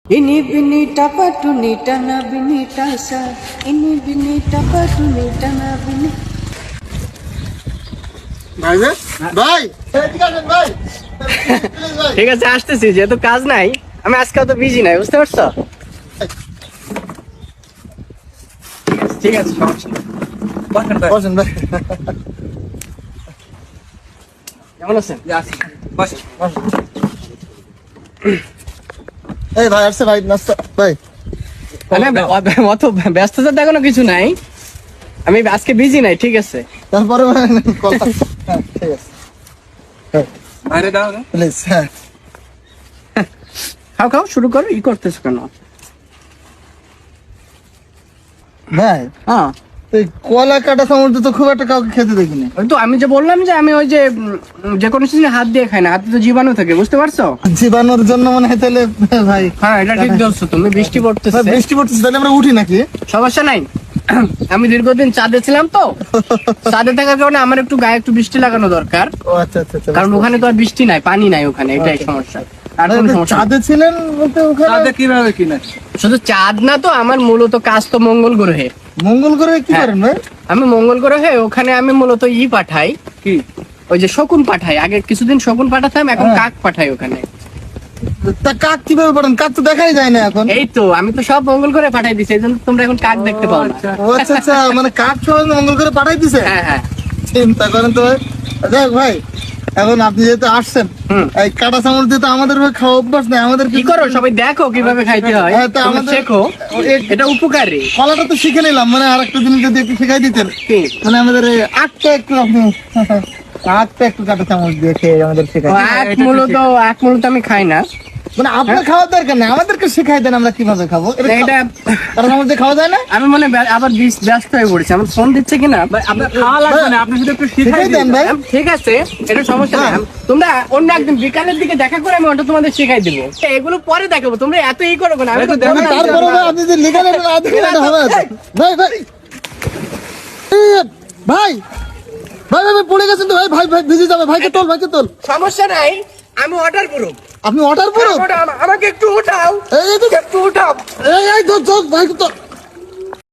Ini bini tapatuni tana bini tasa. Ini bini tapatuni tana bini. ভাই যে ভাই ঠিক আছে ভাই ঠিক আছে আসতেছি, যেহেতু কাজ নাই আমি আজকে তো বিজি নাই, বুঝতে পারছো? ঠিক আছে, সমস্যা নেই। বসেন ভাই কেমন আছেন? এই ভাই আসছে ভাই নাস্তা ভাই মানে অত ব্যস্ততা দেখানো কিছু নাই, আমি আজকে বিজি নাই, ঠিক আছে? তারপরে কথা ঠিক আছে বাইরে দাও না প্লিজ হ্যাঁ খাও খাও, শুরু করো। ই করতেছো কেন? ভাই হ্যাঁ, এই কলা কাটা চামচ তো খুব একটা কাউকে খেতে দেখিনি ওই তো আমি যে বললাম যে আমি ওই যে যে কোনো জিনিস হাত দিয়ে খাই না, হাতে তো জীবাণু থাকে, বুঝতে পারছো? জীবাণুর জন্য মনে হয় তাহলে ভাই হ্যাঁ, এটা ঠিক বলছো তুমি। বৃষ্টি পড়তেছে, ভাই, বৃষ্টি পড়তেছে তাহলে আমরা উঠি নাকি সমস্যা নাই। আমি দীর্ঘদিন চাঁদে ছিলাম তো, চাঁদে থাকার কারণে আমার একটু গায়ে একটু বৃষ্টি লাগানো দরকার, ও আচ্ছা আচ্ছা আচ্ছা কারণ ওখানে তো আর বৃষ্টি নাই, পানি নাই ওখানে, এটাই সমস্যা। আর কোনো সমস্যা নেই। চাঁদে ছিলেন বলতে ওখানে তাদের কিভাবে কিনা শুধু চাঁদ না তো, আমার মূলত কাজ তো মঙ্গল গ্রহে। মঙ্গল গ্রহে কি হ্যাঁ। করেন ভাই আমি মঙ্গল গ্রহে ওখানে আমি মূলত পাঠাই, কি ওই যে শকুন পাঠাই। আগে কিছুদিন শকুন পাঠাতাম, এখন হ্যাঁ। কাক পাঠাই ওখানে। তা কাক কিভাবে পড়েন কাক তো দেখাই যায় না এখন এই তো আমি তো সব মঙ্গল গ্রহে পাঠাই দিছি, এই জন্য তোমরা এখন কাক দেখতে পাও না। ও আচ্ছা আচ্ছা মানে কাক সহ মঙ্গল গ্রহে পাঠাই দিছে হ্যাঁ হ্যাঁ, চিন্তা করেন তো ভাই যাক ভাই এখন আপনি যেহেতু আসছেন হুম। এই কাটা চামচ দিয়ে তো আমাদের ভাই খাওয়া অভ্যাস নেই আমাদের কি করো সবাই দেখো কিভাবে খাইতে হয়, হ্যাঁ, তো তোমরা আমাদের- শেখো, এটা উপকারী। কলাটা তো শিখে নিলাম মানে আরেকটা দিন যদি একটু শেখাই দিতেন কি? মানে আমাদের এই আটটা একটু আপনি আটটা একটু কাটা চামচ দিয়ে খেয়ে আমাদের শেখাই ও, আখ মূলত আমি খাই না। মানে আপনার খাওয়ার দরকার নেই আমাদেরকে শেখাই দেন আমরা কিভাবে খাবো এটা কাটা চামচ দিয়ে খাওয়া যায় না আমি মনে হয় আবার ব্যস্ত হয়ে পড়েছি, আমার ফোন দিচ্ছে কিনা। আপনার খাওয়া লাগবে না, আপনি শুধু একটু শিখাই শিখাই দেন দিন। ভাই ঠিক আছে, এটা সমস্যা নেই। তোমরা অন্য একদিন বিকালের দিকে দেখা করে আমি ওটা তোমাদের শেখাই দিব, এগুলো পরে দেখাবো। তোমরা এত ই করো না, আমি তো দেখো, বললাম যে- তারপরে ভাই আপনি যে লিখে নেবেন আধ ঘন্টা হবে ভাই ভাই ভাই ভাই ভাই ভাই পড়ে গেছেন তো ভাই ভাই ভাই ভিজে যাবে ভাইকে তোল সমস্যা নাই, আমি অর্ডার করব। আপনি অর্ডার করুন আমাকে একটু উঠাও, এই একটু উঠাও। এই ধর ভাই তো